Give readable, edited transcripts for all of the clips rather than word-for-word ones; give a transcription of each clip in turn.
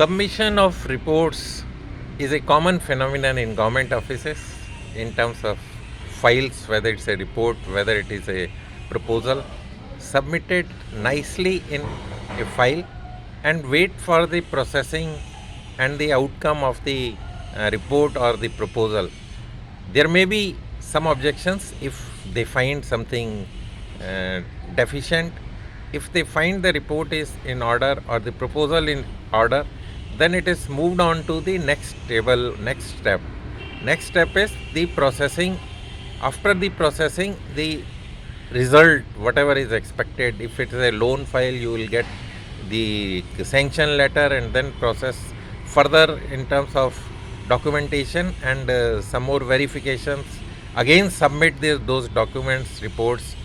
Submission of reports is a common phenomenon in government offices in terms of files, whether it's a report, whether it is a proposal, submitted nicely in a file and wait for the processing and the outcome of the report or the proposal. There may be some objections if they find something deficient. If they find the report is in order or the proposal in order, then it is moved on to the next step. Next step is the processing. After the processing, the result, whatever is expected, if it is a loan file, you will get the sanction letter and then process further in terms of documentation and some more verifications. Again, submit those documents, reports,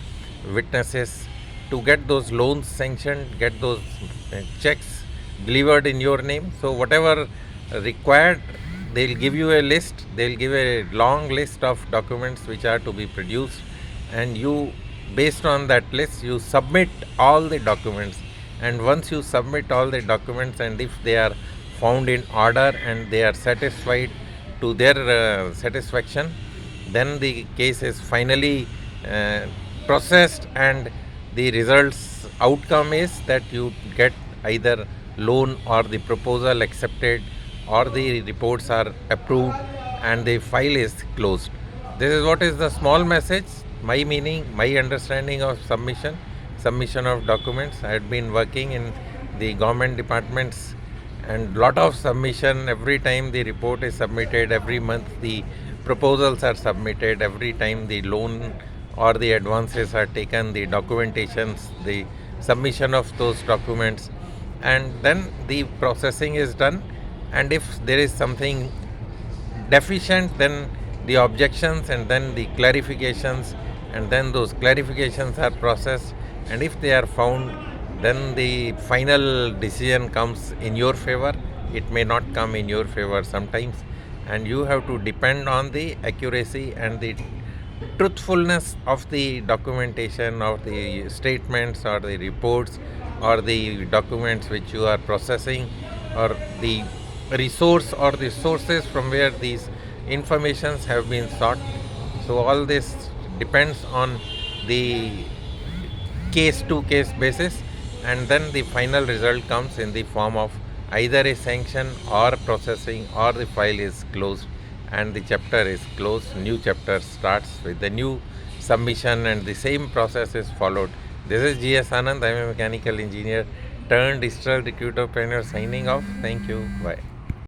witnesses to get those loans sanctioned, get those checks delivered in your name. So whatever required, they'll give you a list, they'll give a long list of documents which are to be produced, and you, based on that list, you submit all the documents. And once you submit all the documents, and if they are found in order and they are satisfied to their satisfaction, then the case is finally processed, and the results outcome is that you get either loan or the proposal accepted or the reports are approved and the file is closed. This is what is the small message, my meaning, my understanding of submission of documents. I had been working in the government departments and lot of submission. Every time the report is submitted, every month the proposals are submitted, every time the loan or the advances are taken, the documentations, the submission of those documents, and then the processing is done. And if there is something deficient, then the objections and then the clarifications, and then those clarifications are processed, and if they are found, then the final decision comes in your favor. It may not come in your favor sometimes, and you have to depend on the accuracy and the truthfulness of the documentation, of the statements or the reports or the documents which you are processing, or the resource or the sources from where these informations have been sought. So all this depends on the case to case basis, and then the final result comes in the form of either a sanction or processing, or the file is closed and the chapter is closed. New chapter starts with the new submission, and the same process is followed. This is GS Anand. I am a mechanical engineer turned digital recruiter signing off. Thank you. Bye.